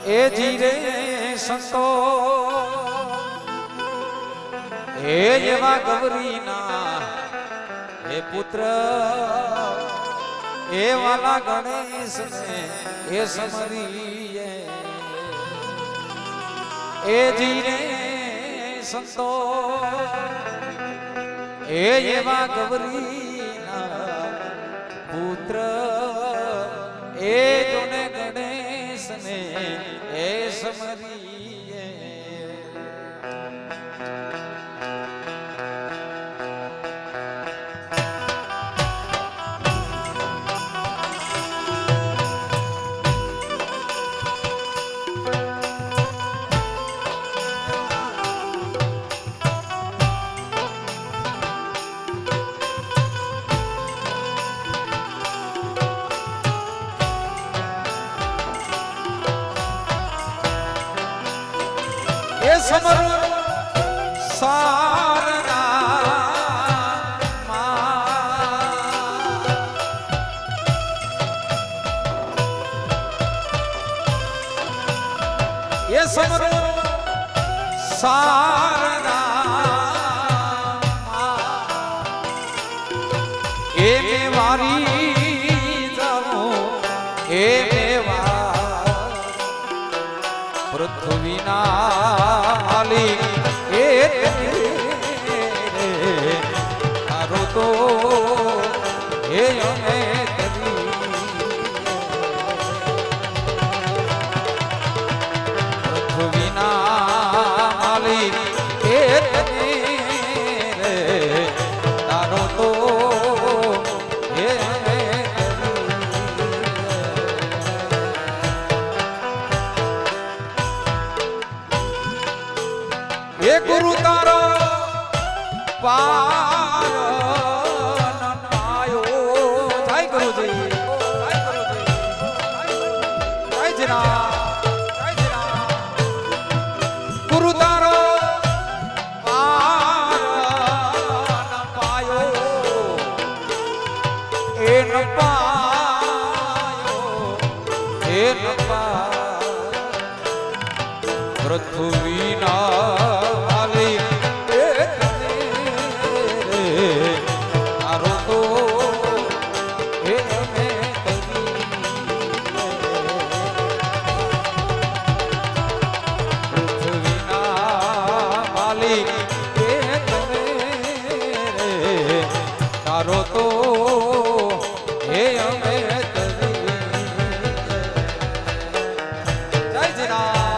એ જીરે સંતો એ એવા ગૌરીના હે પુત્ર એ વાલા ગણેશ ને એ સમરીએ એ જીરે સંતો એ એવા ગૌરીના પુત્ર એ જોને ગણેશ ને એ સમરીએ સમર સારના એ સમર સારના એ મેવારી જાઉં એ મેવા પૃથ્વીના એ તારો તો એ અમે પૃથ્વીના માલિક એ તારો તો એ અમે એ ગુરુ તારો પાર નમાયો જય ગુરુજી જય જના ગુરુ તારો પાર નમાયો એ નપાયો એ નપાયો પૃથ્વીના તારો તો હે અમે જય જના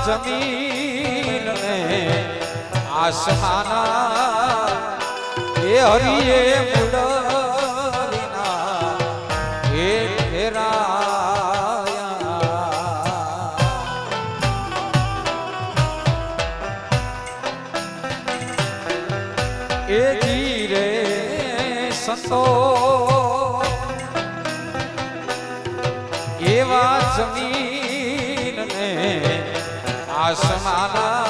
જમીન ને આસમાના એ હરિએ મુડરીના એ ફેરાયા એ જીરે સંતો એવા જમીન ને આસમાના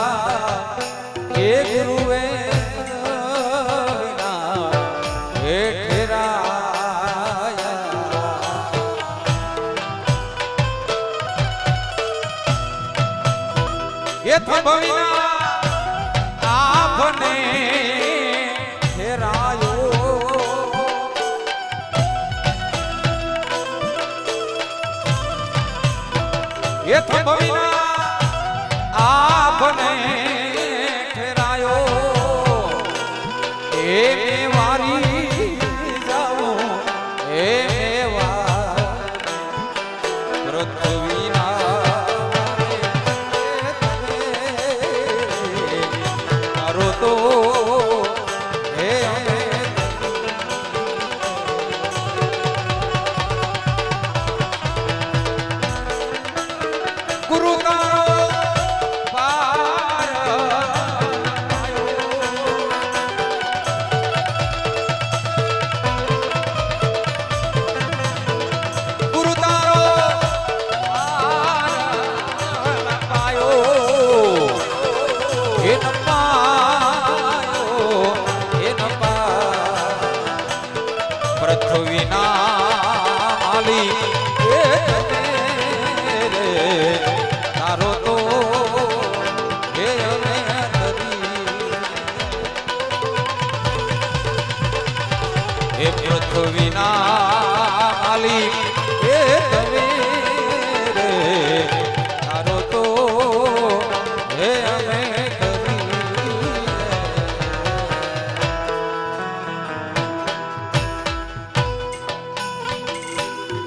એ ગુરુએ એ ઠેરાયા એ થંભવીના આપને ઠેરાયો એ થંભવીના આપને ઠેરાયો એ વારી જાઉં એ વાર પૃથ્વીના મારો તો હે ગુરુ તારો પાર ગુરુ તારો પાયો એ ન પાયો એ ન પૃથ્વીના માલી એ રે તારો તો હે અમે હે પૃથ્વીના માલી હે તમે રે તારો તો હે અમે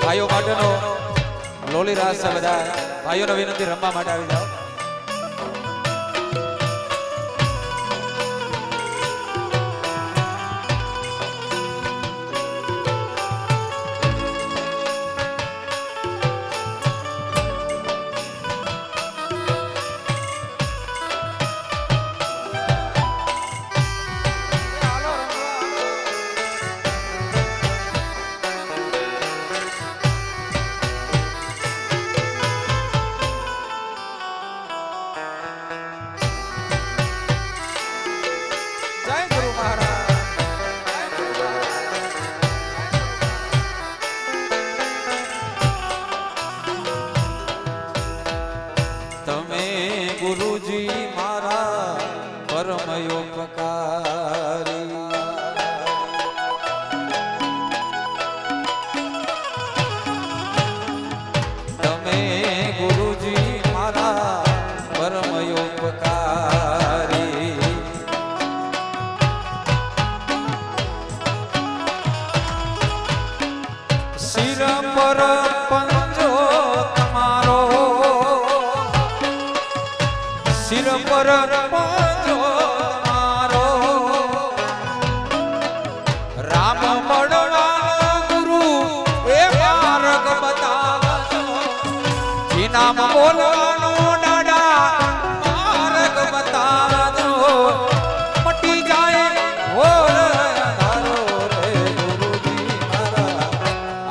ભાઈઓ માટેનો લોલી રાસ છે બધા ભાઈઓને વિનંતી રમવા માટે આવી જાઓ જય ગુરુ મહારાજ તમે ગુરુજી મારા પરમયોપકારી તમે ગુરુજી મારા પરમયોપકારી શિર પર પંજો તમારો શિર પર પંજો તમારો રામ મળવાનો ગુરુ એ માર્ગ બતાવજો જી નામ બોલવાનો દાદા માર્ગ બતાવજો મટી જાય હોર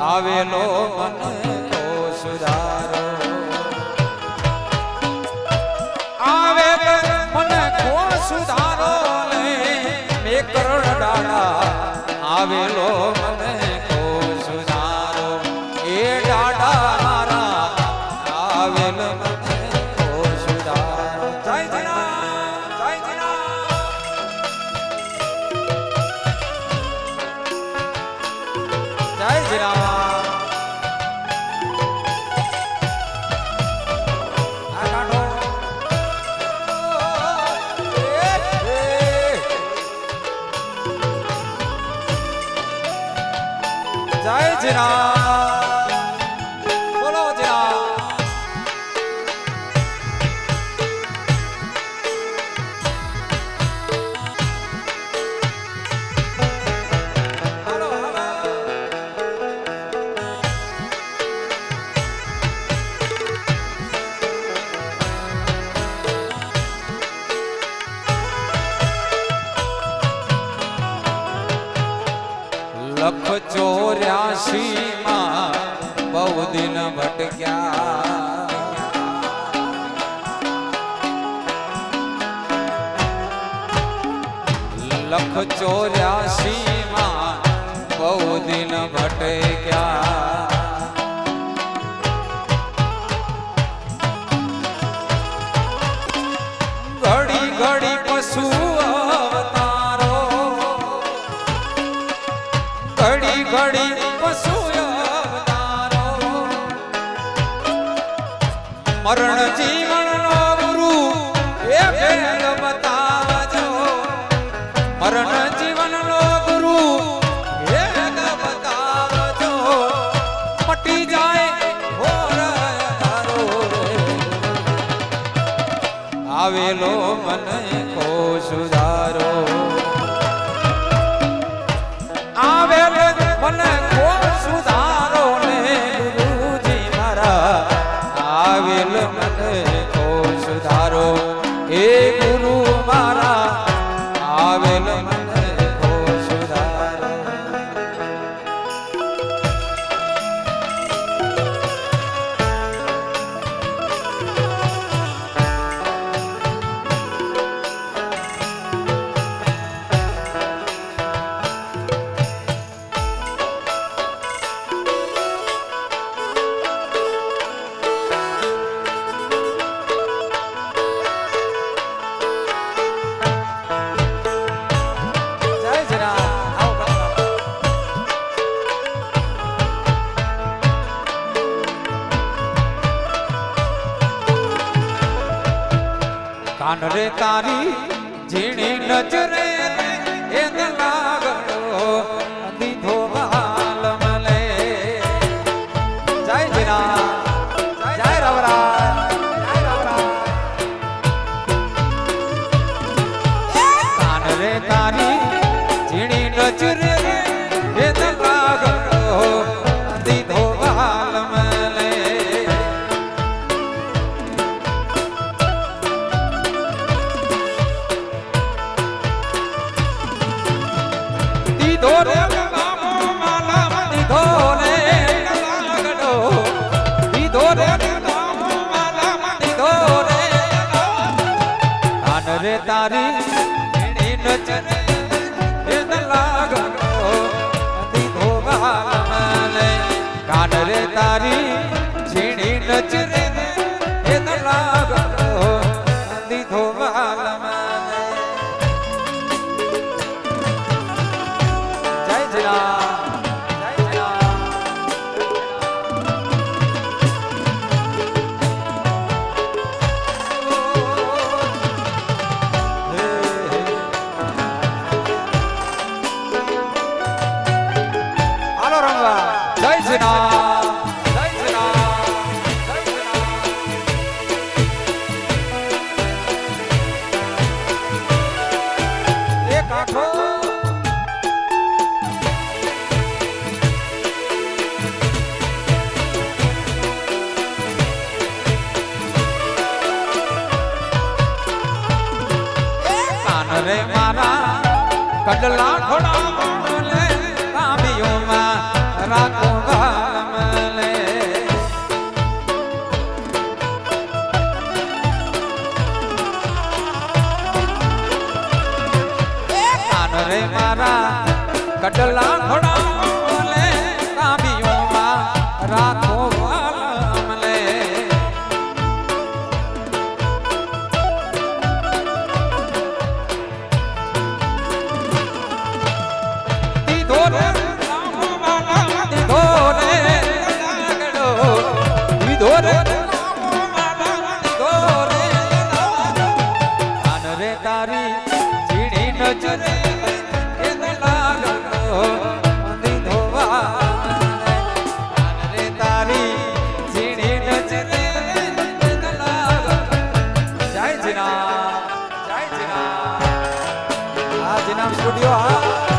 આવેલો મન કો સુધારો આવે મન કો સુધારો લે મે કરણ ડાડા આવેલો મન કો સુધારો એ ડાડા મારા આવેલ મન કો સુધારો જય જના જય જના જય જના જય જીરા બોલો જીરા હાલો હાલો લખ 84 માં બહુ દિન ભટક્યા લખ 84 માં બહુ દિન ભટક્યા ઘડી ઘડી પશુ અવતારો ઘડી ઘડી પશુ અવતારો મરણ જીવનનો ગુરુ એ ભેદ બતાવજો મરણ જીવનનો ગુરુ એ ભેદ બતાવજો મટી જાય ઘોર અંધારો આવેલો મને કો સુધારો આવેલો મને કો સુધારો ને ગુરુજી મારા આવેલ મને કો સુધારો એ ગુરુ મારા આવેલ મને કો સુધારો કાન રે તારી ઝીણી નજરે એ લાગડો દીધો વાલ મલે જય જીના જય રવરા કાન રે તારી ઝીણી નજરે એ લાગડો દીધો વાલ મલે ધોરે નામો માલા ધોરે લાગડો ધોરે નામો માલા ધોરે કાન રે તારી ઝીણી નજરે એ લાગડો દીધો વાલ મલે કાન રે તારી ઝીણી નજરે એ લાગડો દીધો વાલ મલે રે મારા કડલા ઘોડા બોલે કાબિયોમાં રાખો ગામલે કાન રે મારા કડલા ઘોડા બોલે કાબિયોમાં રાખો ગામલે ધોરે ધોરે કાન રે તારી ઝીણી નજરે એ લાગડો દીધો વાલ કાન રે તારી ઝીણી નજરે એ લાગડો જય જીના આ જીના સ્ટુડિયો આ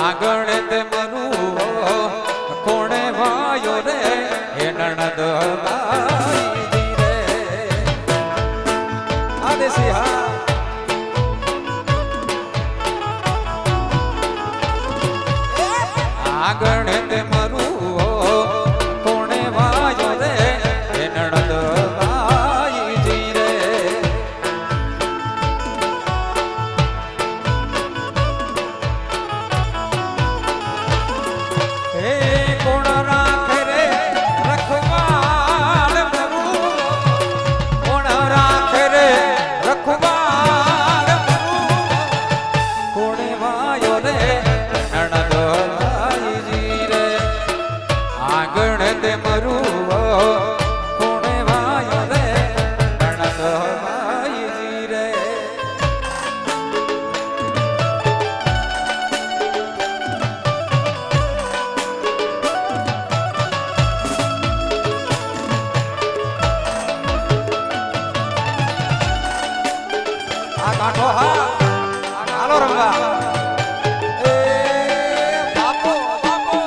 આગળ તે મરું કોણે વાયો રે હે નણદ બાઈ રે આદેશી હા આગળ તે મરું કોણે વાયો રે એ નણંદ બાઈજી રે હે કોણ રાખે રે રખવાળ મરું કોણ રાખે રે રખવાળ મરું કોણે વાયો રે નણંદ બાઈજી રે આગળ તે મરું કોણે વાયો રે નણંદ બાઈજી રે આ કાઠો હા હાલો રંગા એ બાપો બાપો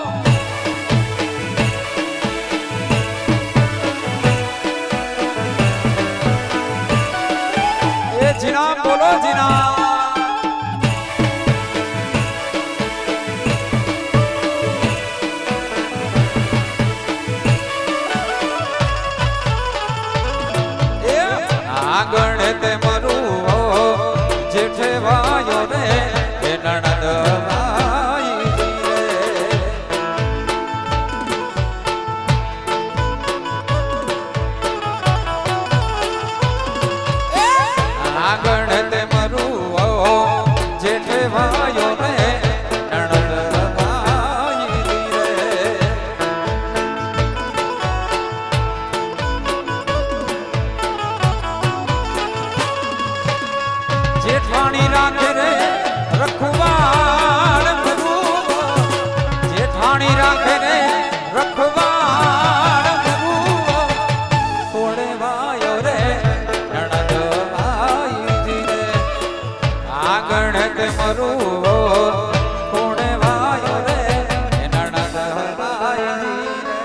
એ જીના બોલો જીના આગળ તે મરું જેઠે વાયો રે એ નણંદ બાઈજી રે આગળ તે મરું જેઠે વાયો રે નણંદ બાઈજી રે જેઠાણી રાખે રે રખવાળ મરું જેઠાણી રાખે રે રખવાળ મરું કોણે વાયો રે નણંદ બાઈજી રે આગળ તે મરું કોણે વાયો રે નણંદ બાઈજી રે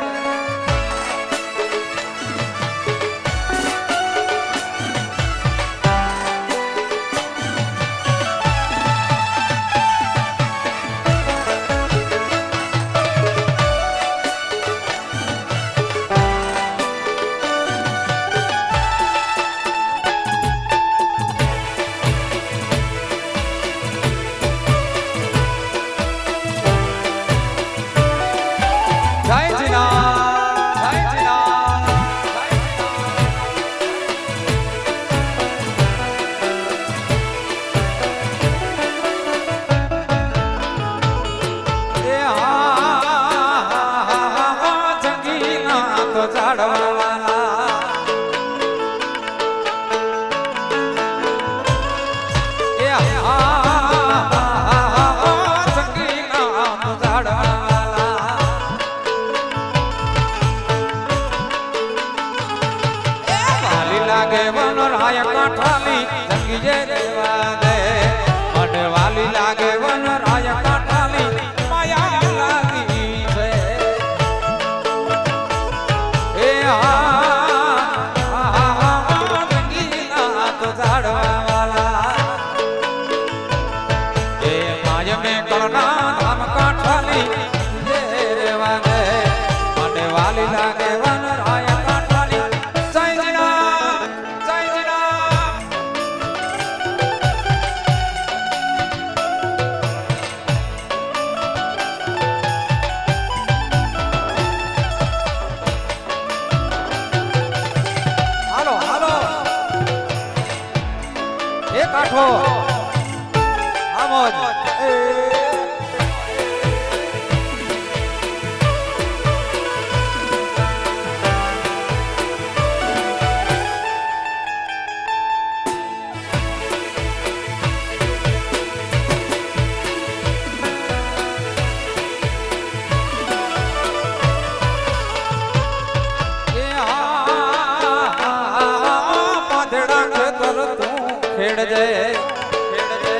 જય જીના જય જીના જય જીના એ હા જંગીના તો ઝાડવાલા એ હા જંગીના તો ઝાડવાલા લાગે વન રાય કાઠાલી જંગીએ રેવા દે મને વાલી લાગે વન રાય કાઠાલી માયા લાગી છે એ જંગીના તો ઝાડવા વાલા એ માય મે કળના ધામ કાઠાલી જંગીએ રેવા દે મને વાલી લાગે વન રાય કાઠાલી જય જીના જય જીના હાલો હાલો એ કાઠો આમોદ ખેડજે ખેડજે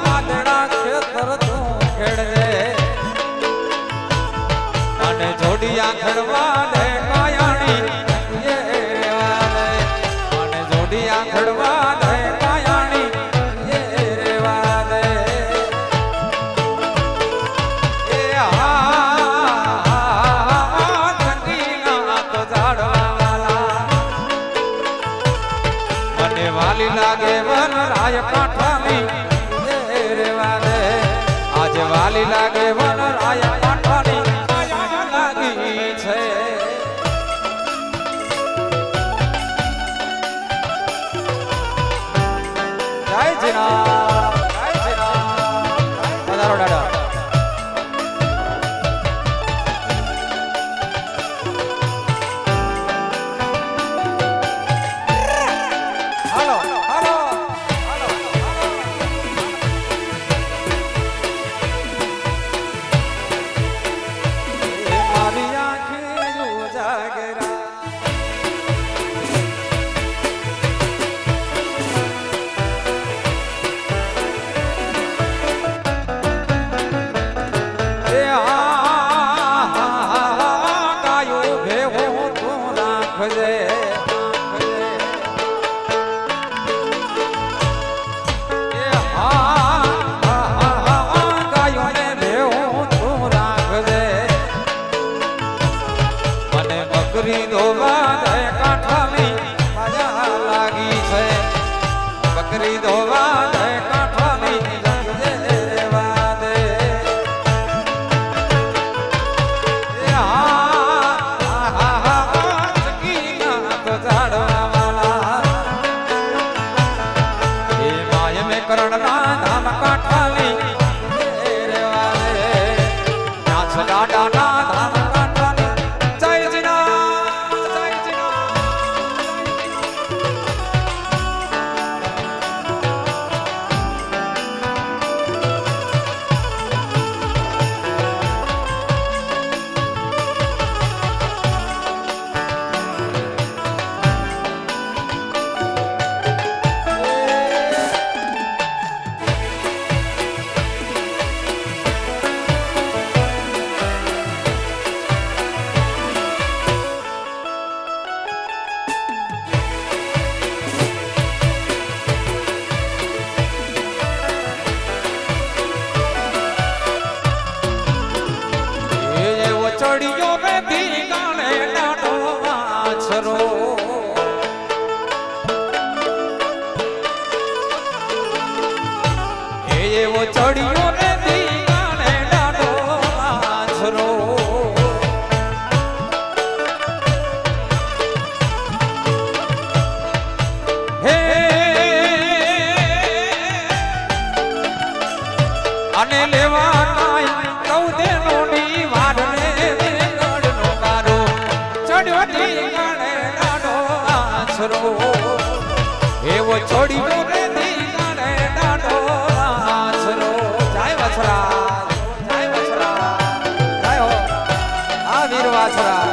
માદડા ખેતર તું ખેડજે અને જોડિયા ખેડવા દે કાયાણી અને જોડિયા ખેડવા દે કાયાણી રાય કાંઠાની રેવા દે આજે વાલી લાગે વન રાય કાંઠાની લાગી છે જય જીના પધારો દાદા બકરી ધોવા દે કાંઠાની મજા લાગી છે બકરી ધોવા દે કાંઠાની રેવા દે કરણના ધામ કાંઠાની રેવા દે દાદાના ધામ ચડિયો રે દીગાણે ડાડો વાછરો એવો ચડિયો રે દીગાણે ડાડો વાછરો હે અને લેવા કાઈ કૌદે નોડી વાડને એવો છોડી રે દીગાને ડાડો વાછરો જય વછરા જય હો આ વીર વાછરા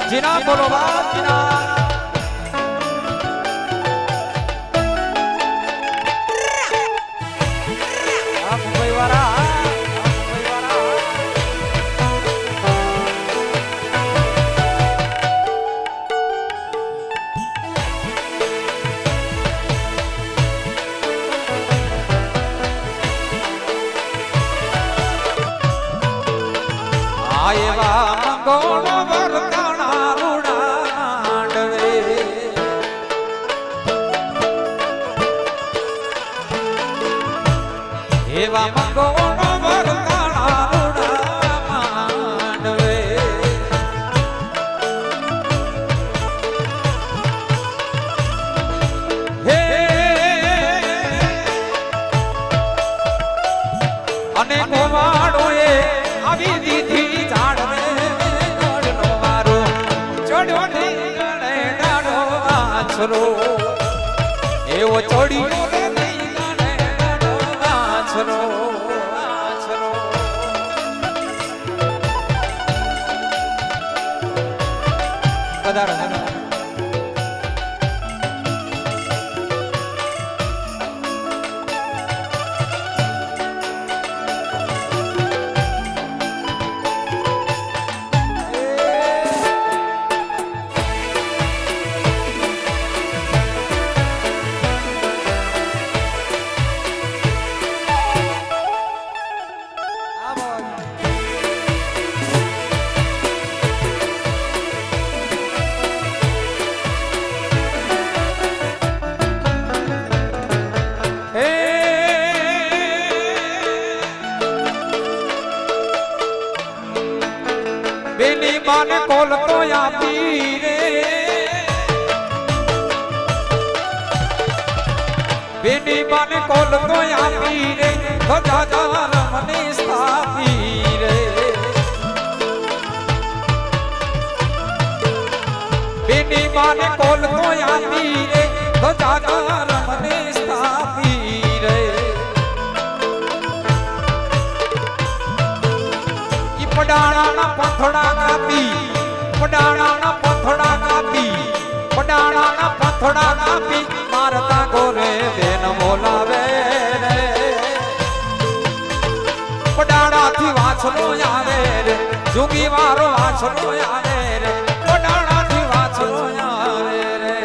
જીના બોલો બાપ જીના મુંબઈ વાળા એવા મંગોળો વરતાણા રૂડાંડવે એવા મંગોળો વરતાણા રૂડાંડવે હે અને ગોવાળોએ આવી દીધી એવો ચડિયો રે દીગાને ડાડો વાછરો પધારો બાને કોલ તો આપી રે બેની બાને કોલ તો આપી રે ધજા રમની સ્થાપી રે બેની બાને કોલ તો આપી રે ધજા રમની સ્થાપી રે ઈ પડાણાના પથડા કાપી પડાણાના પથડા કાપી પડાણાના પથડા કાપી મારતા ગોરે બેન બોલાવે રે પડાણાથી વાછલો આવે રે જુગી વારો વાછલો આવે રે પડાણાથી વાછલો આવે રે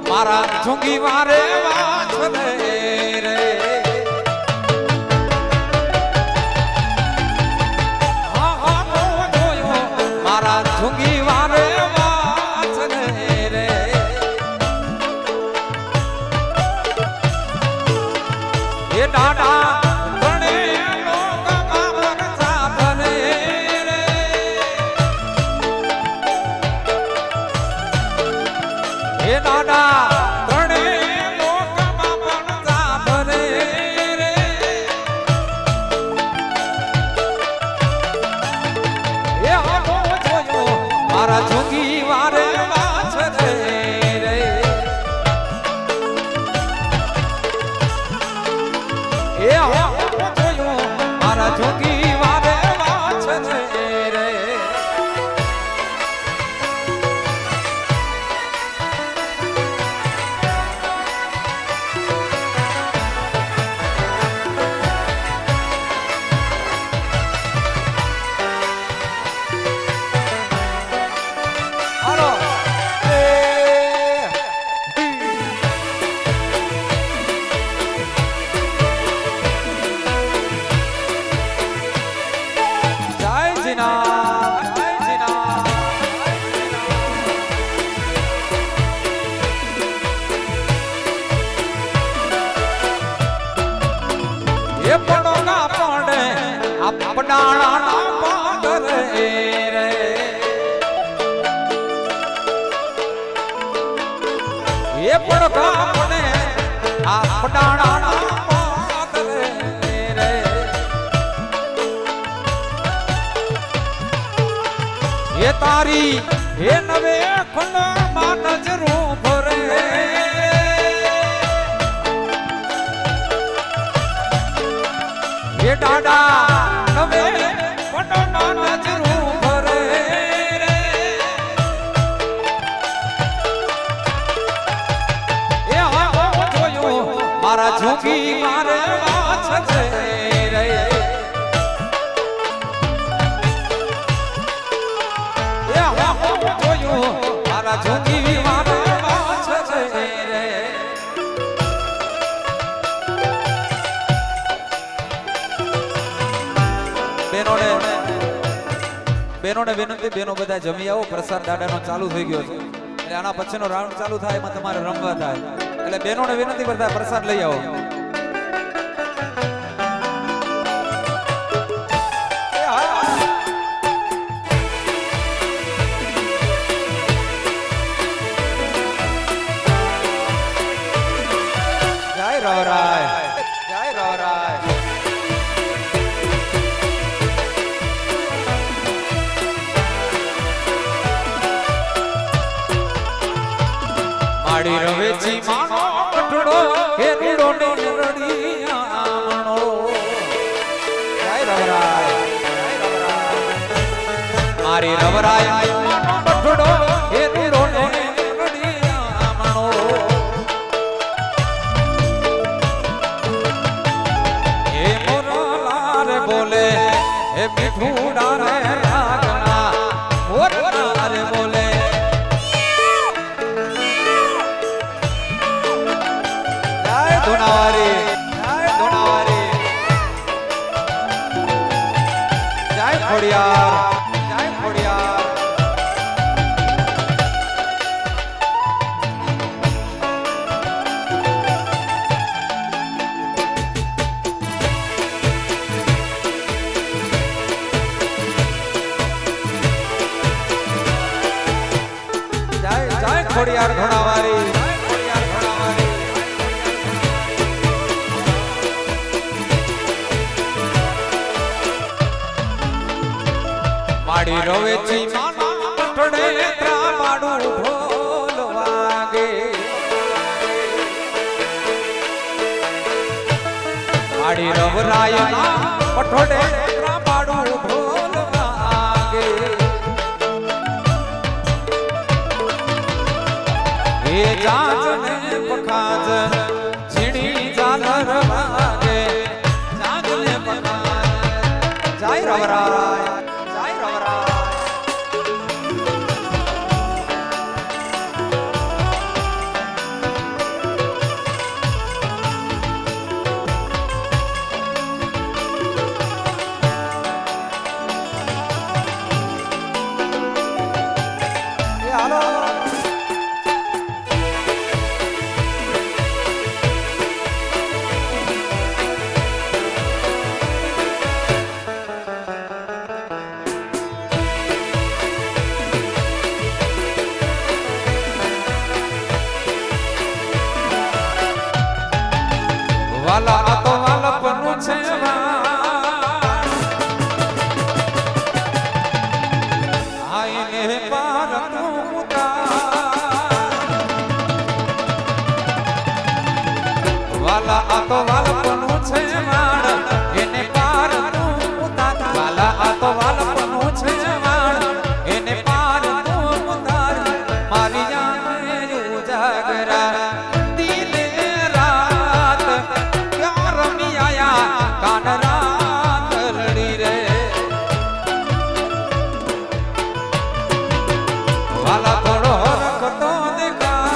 મારા ઝુંગી વારે વાછલે રે મારા ઝુંગી વારે વાછલે રે એ દાડા ગણે લોક સાધને રે એ દાડા મારા ઝુંગી વારે વાછલે રે એ જોયું મારા ઝુંગી વારે વાછલે રે એ પડોગા પડે આપડાણા પાગરે રે એ પડોગા પડે આપડાણા પાગરે રે એ તારી એ નવે ખંડમાં નજરું ભરે એ દાડા નવે ખંડમાં નજરું ભરે રે એ હા જોયું મારા ઝુંગી મારે વાછલે રે મારા ઝુંગી મારે વાછલે રે બેનોને વિનંતી બેનો બધા જમી આવો પ્રસાદ દાદાનો ચાલુ થઈ ગયો છે એટલે આના પછીનો રાઉન્ડ ચાલુ થાય એમાં તમારે રમવા થાય એટલે બેનોને વિનંતી બધા પ્રસાદ લઈ આવો જય રવરાય જય રવરાય માડી રવેચી માનો કઠડો કેરડો ને રડિયામણો જય રવરાય મારી રવરાય માનો કઠડો કેરડો ને મીઠું ડારે રાગના મોરના રે બોલે જય ધોનાવારી જય ખોડિયાર જય ખોડિયાર ખોડિયાર ઘોડાવારી ખોડિયાર ઘોડાવારી માડી રોવે છી પઠડે ત્રામાડું ઢોલ વાગે માડી રવરાય પઠડે ત્રામાડું ઢોલ વાગે એ જાજ ને પખાજ છીણી ઝાલર વાગે જાજ ને પખાજ જય રવરાય જય રવરાય એ હાલો વાલા આ તો વાલપનું છે આઈને પાર વાલા આ તો વાલપનું છે એને પાર વાલા આ તો વાલપનું છે એને પાર મારી જાને ઉજાગરા વાલા થોડો રખતો દેખા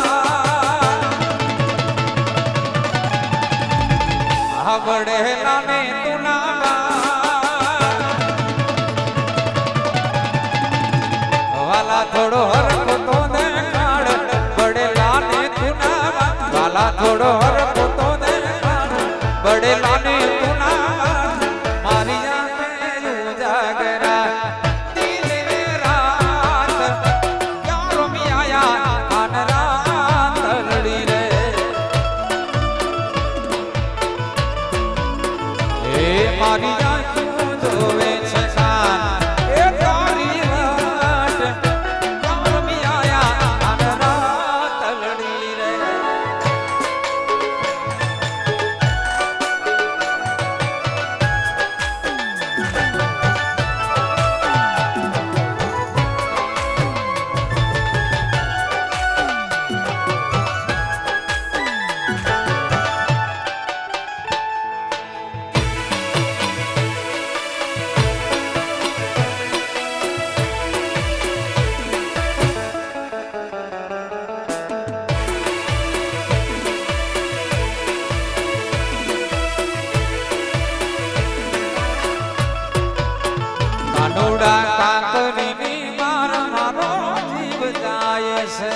બડેલા ને તુના વાલા થોડો રખતો દેખાડ બડેલા ને તુના વાલા થોડો રખતો દેખાડ બડેલા ને તુના મારી જાને ઉજાગરા મારી આંખો જોવે છે શાન એ તારી વાટ કામી આયા આનરા તલડી રે કાનોડા કાંકરીની માર મારો જીવ જાય છે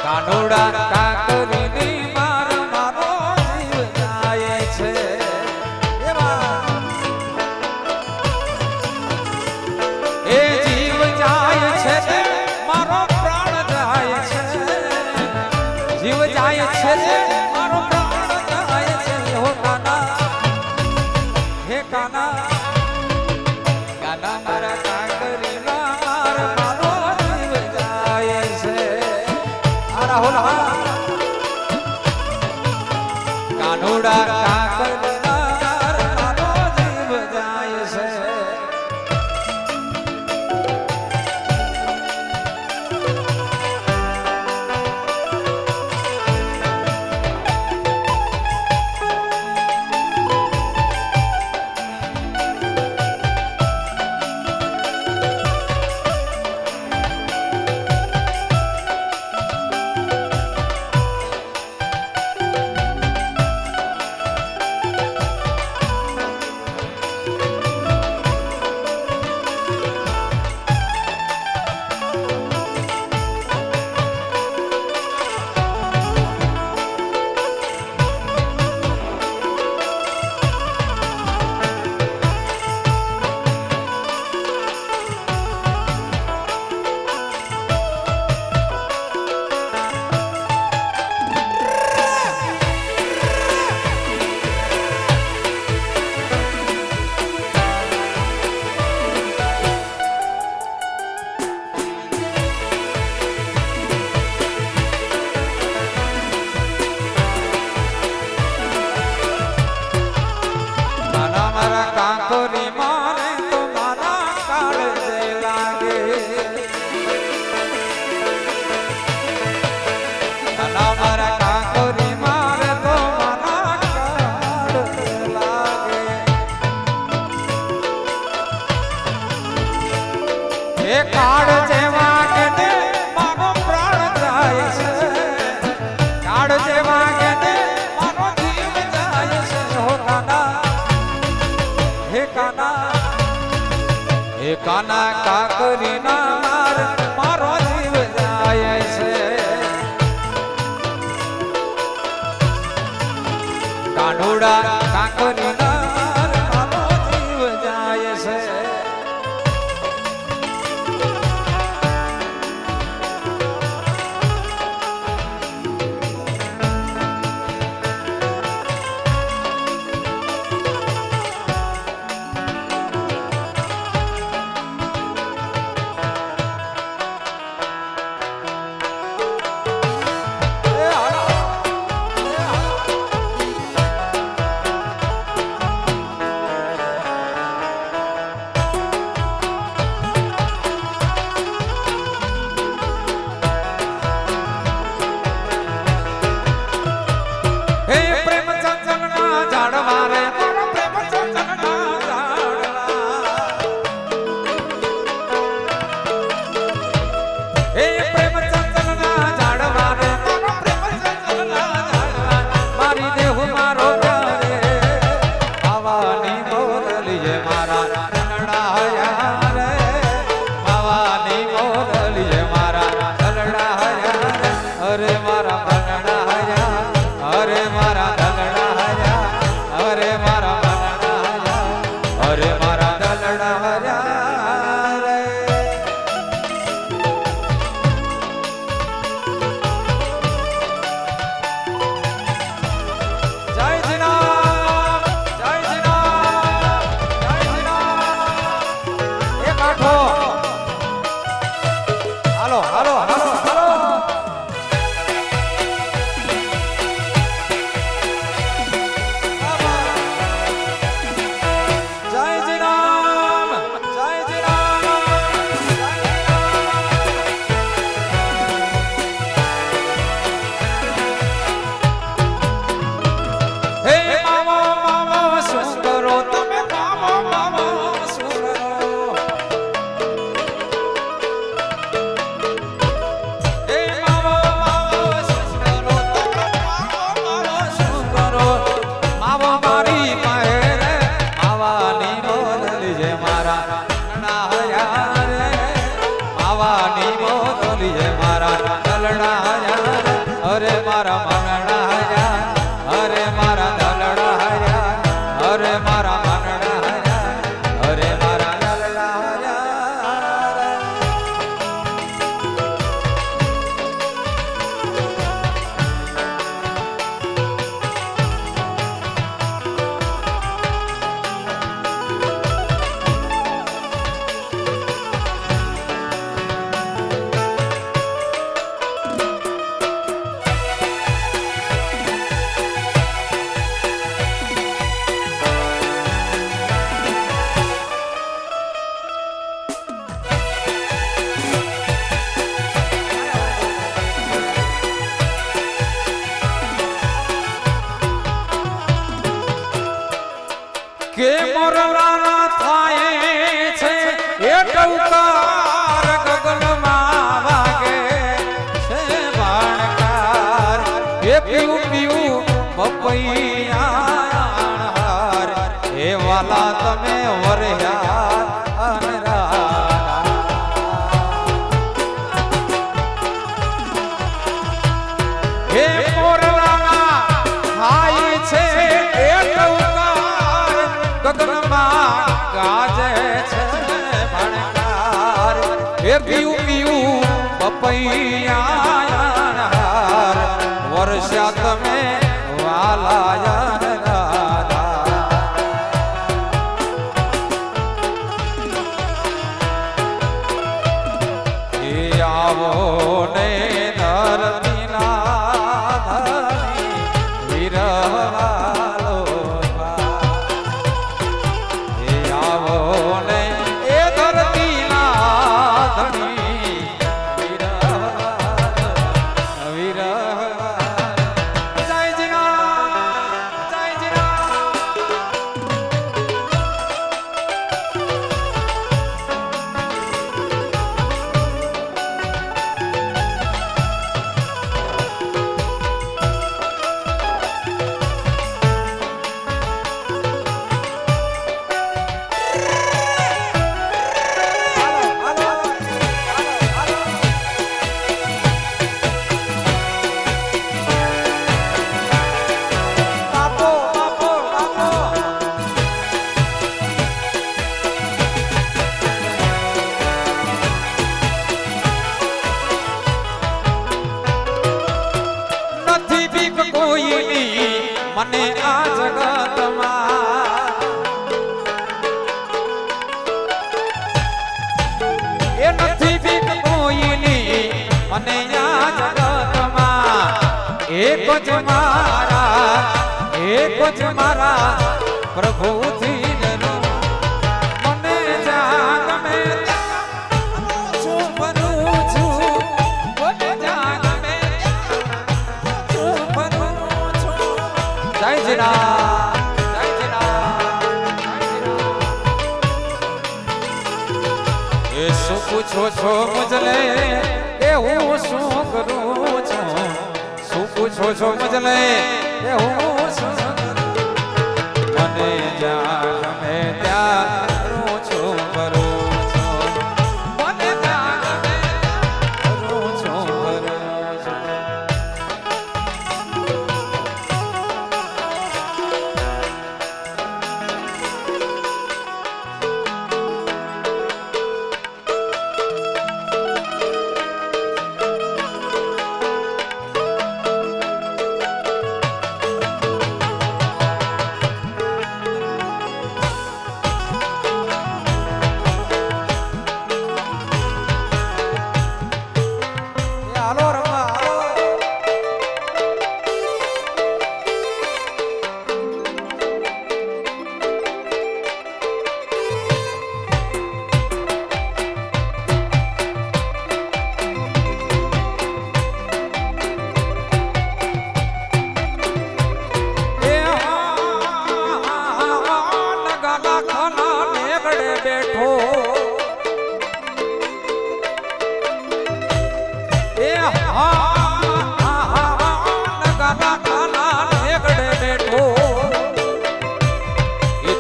કાનોડા કાંકરીની માર મારો જીવ જાય છે એ જીવ જાય છે મારો પ્રાણ જાય છે જીવ જાય છે મારો પ્રાણ જાય છે હો કાના હે કાના કાના મારા કાંકરીના માર મારો જીવ જાય છે આ રાહુલ હા કાનોડા કાંકરીના માર મારો જીવ જાય છે એ કાના કાકરીના માર મારો જીવ જાય છે કાનુડા કાકરીના માર મારો જીવ જાય છે કે મોરલાના થાય છે એ ટૌકાર ગગનમાં વાગે છે બાણકાર એ પીવું પીવું પપૈયા એ વાલા તમે વરહ્યા હે મોરલાના થાય છે એ ટૌકાર ગગનમાં ગાજે છે ભણકાર એ પીવું પીવું પપૈયા વર્ષા તમે વાલાયા આવો ને ધરતીના ધણી વિરહવાલો આવો ને એ ધરતીના ધણી વિરહવાલો મને આ જગતમાં એ નથી બીક કોઈની મને આ જગતમાં એક જ મારા પ્રભુથી ડરું મને જ્યાં ગમે ત્યાં છું ફરું છું મને જ્યાં ગમે ત્યાં છું ફરું છું જય જીરા જય જીરા એ શું પૂછો છો મુજલે કે હું શું કરું છું શું પૂછો છો મુજલે કે હું શું મને જ્યાં ગમે ત્યાં કરું છું કરું છું મને જ્યાં ગમે કરું છું કરું છું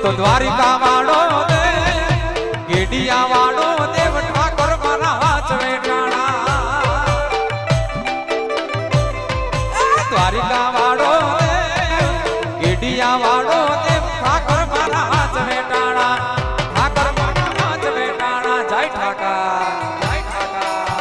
તો દ્વારિકા વાળો દે ગેડિયા વાળો દેવ ઠાકોર મારા હાથ વેટાણા દ્વારિકા વાળો દે ગેડિયા વાળો દેવ ઠાકોર મારા હાથ વેટાણા ઠાકોર મારા હાથ વેટાણા જય ઠાકા જય ઠાકા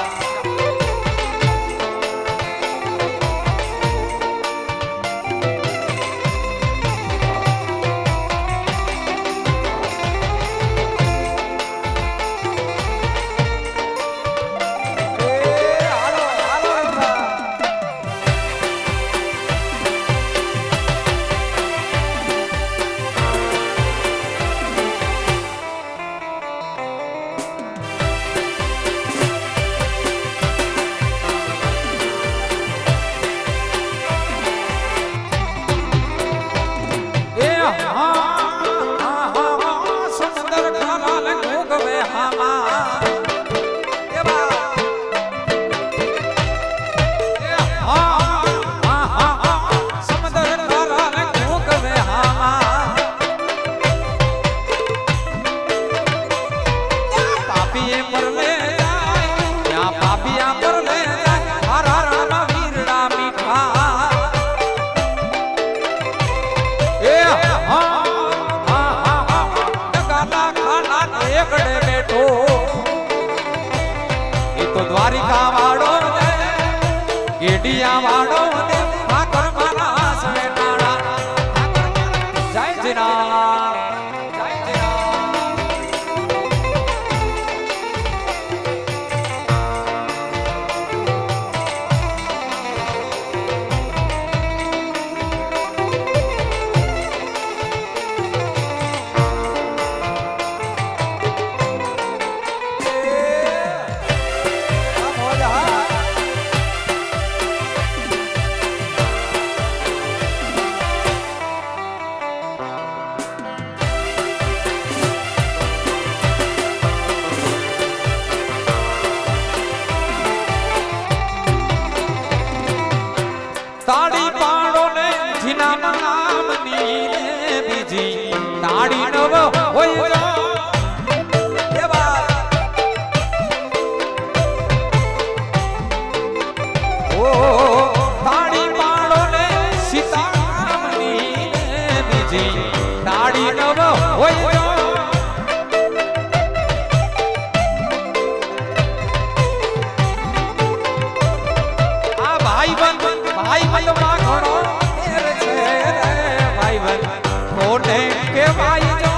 દ્વારિકા વાળો દે ગેડિયા વાળો દે ઠાકોર મારા હાથ વેટાણા જય જીરા જય જીરા તાળી પાડો ને જીના નામની બીજી તાળી નવ હોય જો ઓ તાળી પાડો ને સીતા નામની બીજી તાળી નવ હોય જો ભાઈ બંધ માં ઘણો મેર છે રે કોને કહેવાય જો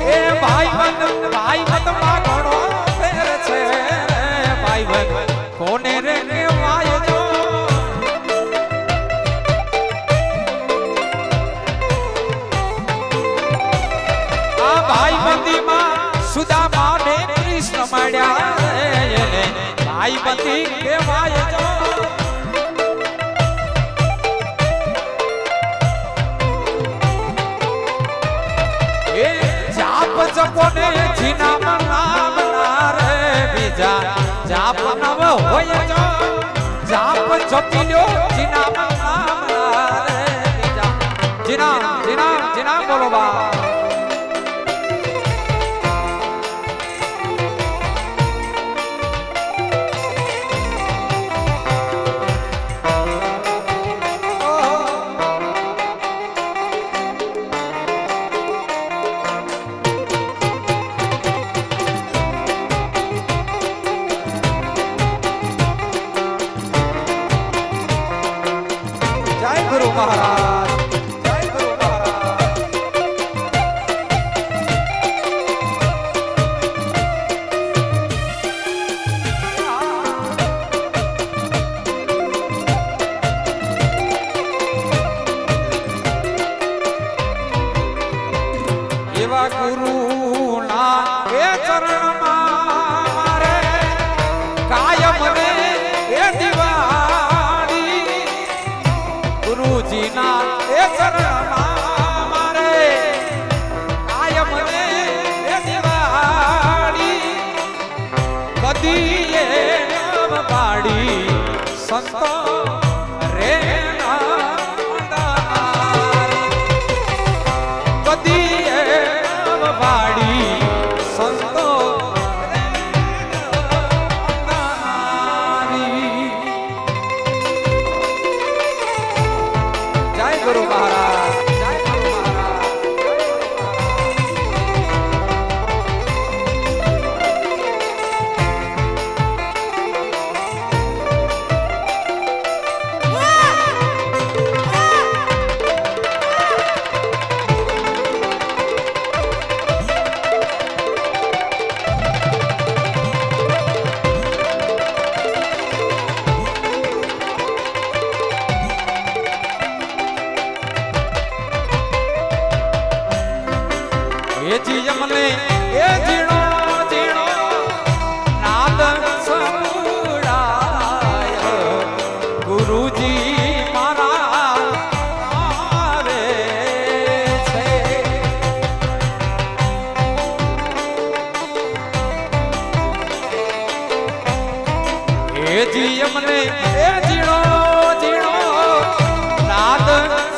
એ ભાઈ મતમાં ઘણો ફેર છે ભાઈ કોને રે કહેવાય જો આ ભાઈ બંધીમાં સુદામા ને કૃષ્ણ મળ્યા એને ભાઈ બંધી કહેવાય જો એ જાપ જપોને જીના નામ ના રે બીજા જાપ નવ હોય જો જાપ જપી લ્યો જીના નામ ના રે બીજા જીના બોલો બા गुरु महाराज जय गुरु महाराज एवा गुरु ना ए चरण मारे कायम रे ए दीवा ગુરુજીના એ ચરણમાં મારે કાયમ રે એ દિવાળી કદી એ નામ પાડી સંતો રે કદી એ નામ પાડી સંતો गुरु महाराज जय गुरु महाराज यमले ए जीणो जीणो नाद संगुड़ाय गुरुजी मारा आवे छे ए जी यमले ए जीणो जीणो नाद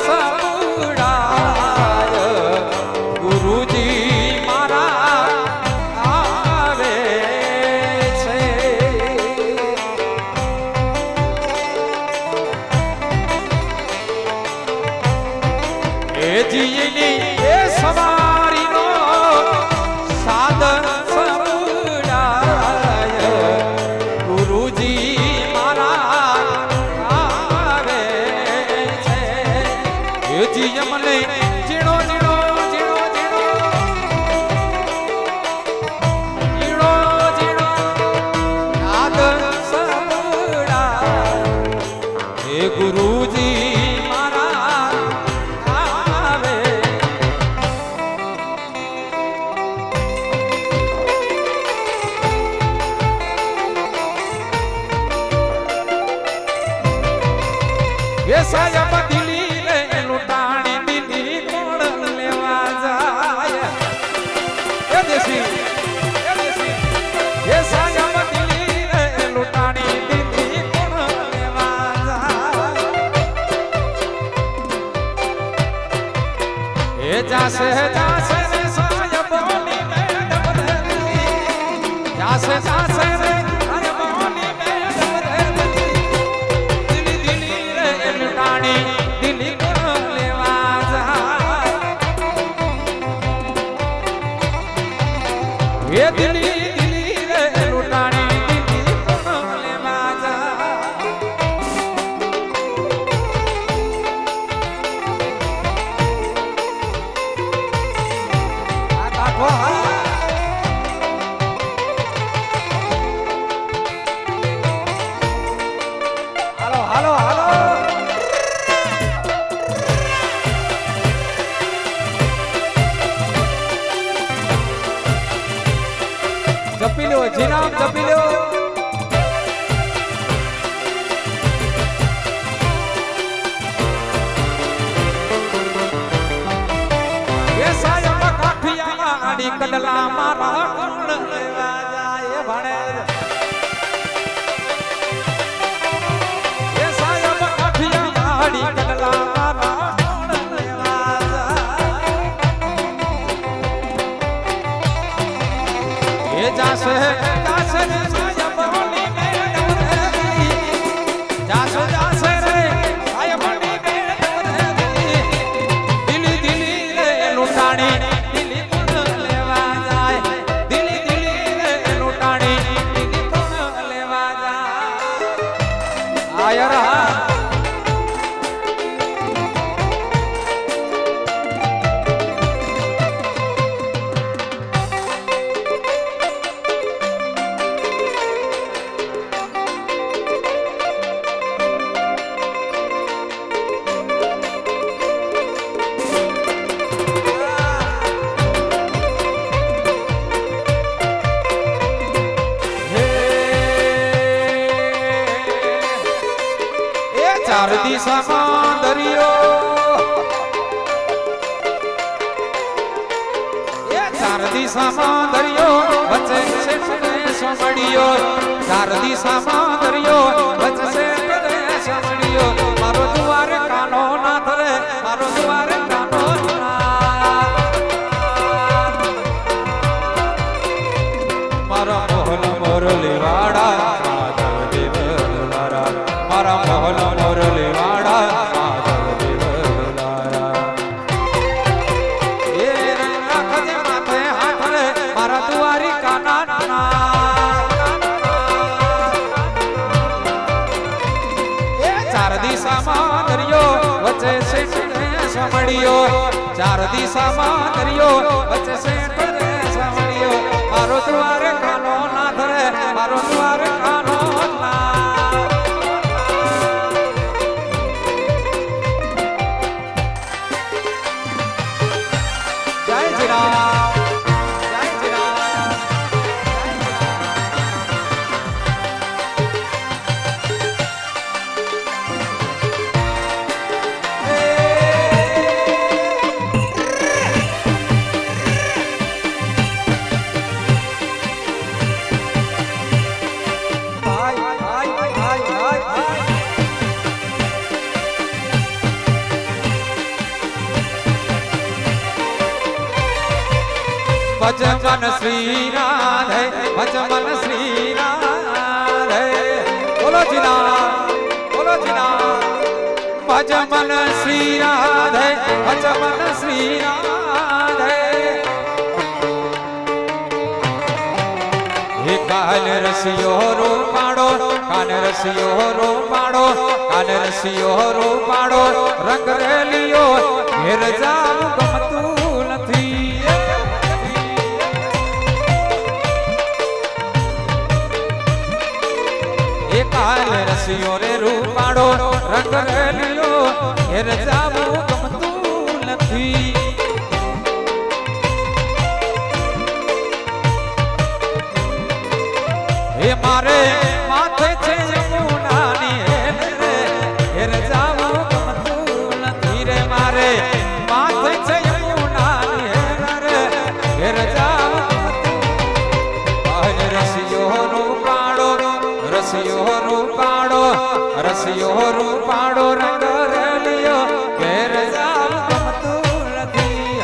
संगुड़ाय गुरुजी જીની એ સવારીનો સાદ સમુડાય ગુરુજી મારા આવે છે એ જી અમને જીણો જીણો જીણો જીણો જીણો જીણો યાદ સમુડાય એ ગુરુજી સાયા બદલી રે લૂટાણી દીધી કોણ લેવા જાય એ દેશી એ સાયા બદલી રે લૂટાણી દીધી કોણ લેવા જાય એ જાશે જાશે રે સાયા બોલી મેડમ રે જાશે જાશે રે સાયા બોલી મેડમ રે દિલી દિલી રે લૂટાણી કડલા મારા કુંડ લેવા જાય ભણે એ સાહેબ કાઠિયા માડી કડલા મારા કુંડ લેવા જાય એ જાશે જાશે રે સાહેબ ઓલી મેડમ જાશે જાશે રે સાહેબ ઓલી મેડમ દિલી દિલી રે લૂંટાણી દિલી કુંડ લેવા જાય દિલી દિલી રે લૂંટાણી દિલી કુંડ લેવા જાય આયર હા ચાર દિશામાં દરિયો એ ચાર દિશામાં દરિયો વચ્ચે છે સમડિયો ચાર દિશામાં દરિયો વચ્ચે છે સમડિયો મારો દુવારે કાનો ના ધરે મારો દુવારે કાનો મારા મોહન મોરલી વાડા માધવ દેવ દુલારા મારા મોહન મોરલી વાડા માધવ દેવ દુલારા એ રાખજે માથે હાથ રે મારા દુવારી કાના એ ચાર દિશામાં દરિયો વચ્ચે છે સમડિયો ચાર દિશામાં દરિયો વચ્ચે છે સમડિયો મારો દુવારે કાનો ના ધરે મારો દુવારે કાનો ના જય શ્રી રામ જય શ્રી રામ ભજમન શ્રી રાધે ભજમન શ્રી રાધે બોલો જીના બોલો જીના ભજમન શ્રી રાધે ભજમન શ્રી રાધે હે કાલ રસિયો રૂપાડો કાન રસિયો રૂપાડો કાન રસિયો રૂપાડો રંગ રેલિયો ઘેર જાવું ગમતું નથી કાલ રસિયો રે રૂપાડો રંગ રેલિયો ઘેર જાવું ગમતું નથી એ મારે માથે છે યમુનાની હેલ રે ઘેર જાવું ગમતું નથી રે મારે માથે છે યમુનાની હેલ રે ઘેર જાવું રસિયો રૂપાડો રસિયો રૂપાડો રસિયો રૂપાડો રંગ રેલિયો ઘેર જાવું ગમતું નથી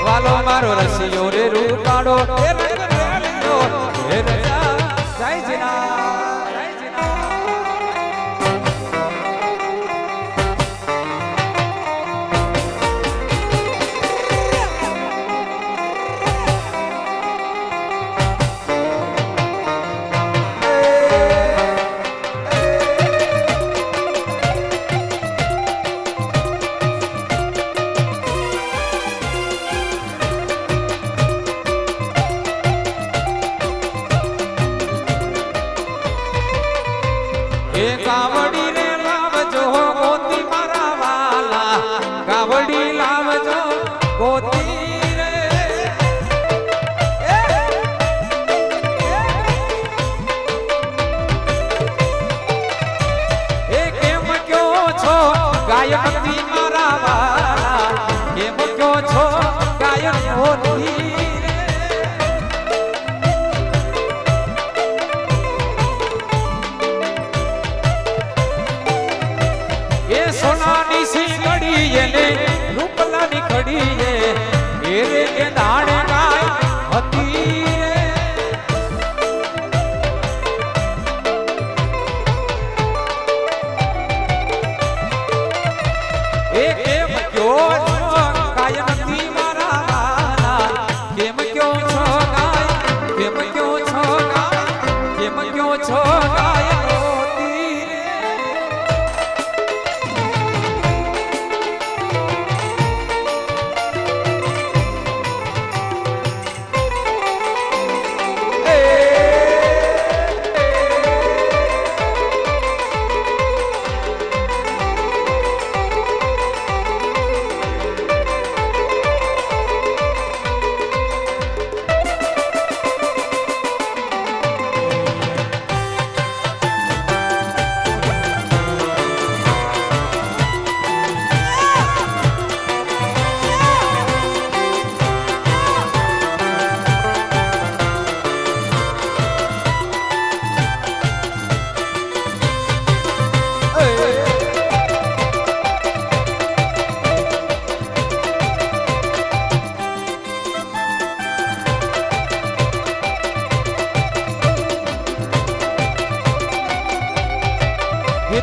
વાલો મારો રસિયો રે રૂપાડો રંગ રેલિયો ઘેર જાવું જય જીના જય જીના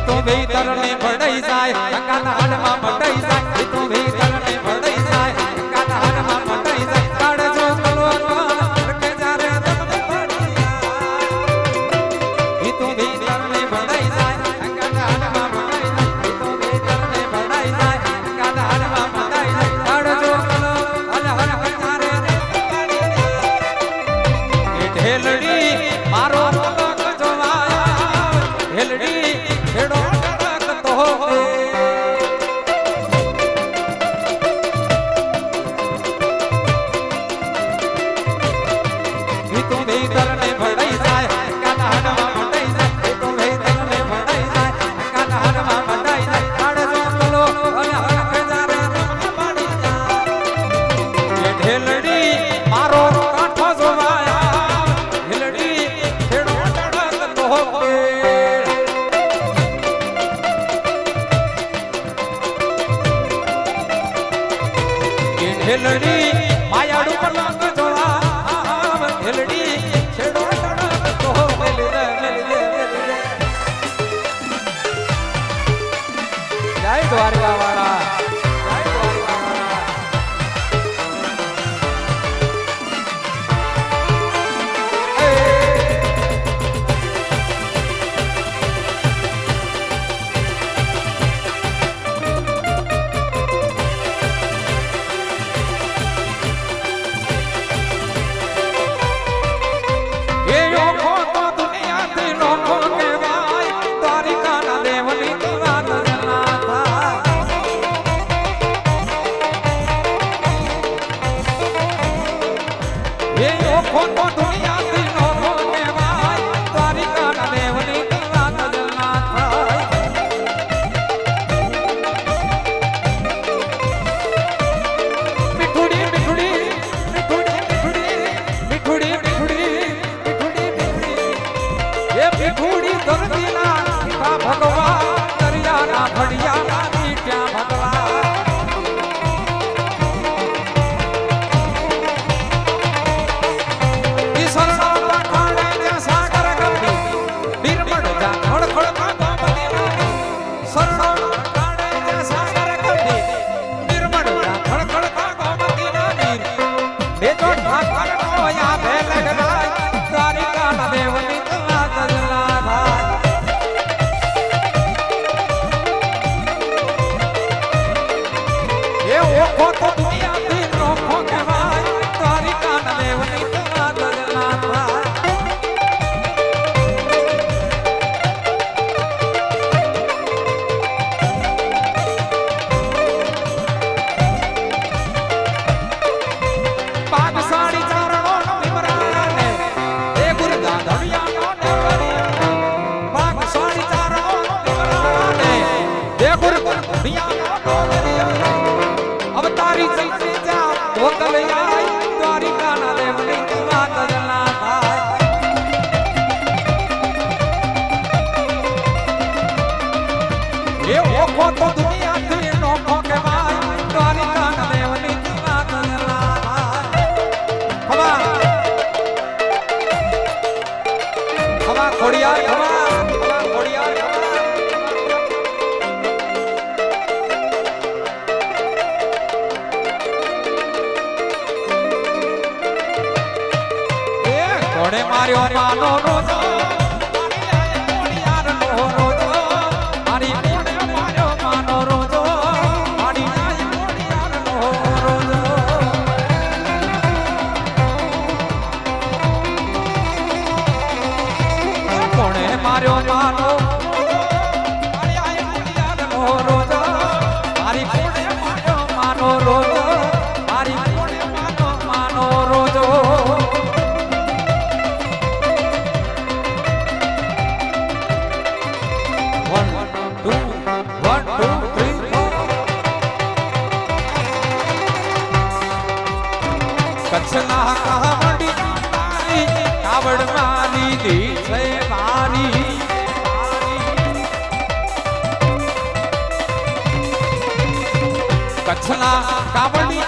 તો ભીતર ને ભડાઈ જાય કાના હાડમાં મટાઈ જાય એ તો ભીતર ને ભડાઈ જાય કાના હાડમાં મટાઈ જાય કાઢજો કલો કે જારે તમને પડી એ તો ભીતર ને ભડાઈ જાય કાના હાડમાં મટાઈ જાય એ તો ભીતર ને ભડાઈ જાય કાના હાડમાં મટાઈ જાય કાઢજો કલો અને હર જારે એ ઢેલડી મારો પલક જોવાયા ઢેલડી ખેડો ટકતો હે ઈ તો ભીતર ને ભડાઈ જાય કાના હાડમાં મટાઈ જાય ઈ તો ભીતર ને ભડાઈ જાય કાના હાડમાં મટાઈ જાય કાઢજો કલો અને હરખ જારે પાડી જાય એ ઢેલડી મારો કાંઠો જોવાયા ઢેલડી ખેડો ટકતો હે હેલડી માયાડું પલંગ જોવા હેલડી છેડો તો મેલી દે જય દ્વારકા વાળા માર્યો માનો રોજો માર્યો માનો રોજો મારી કોણે માર્યો માનો રોજો મારી કોણે માનો રોજો કચ્છના કાવડી કાવડ મારી દી છે મારી કચ્છના કાવડી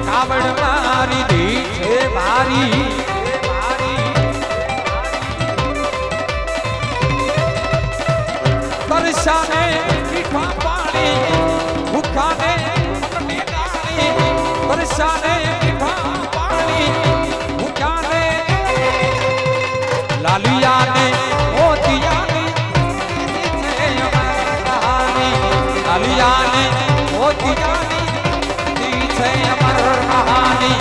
કાવડ મારી દી છે મારી આશાને મીઠા પાણી ભૂખ્યાને લાલિયાને મોતિયાની છે અમર કહાની લાલિયાને મોતિયાની છે અમર કહાની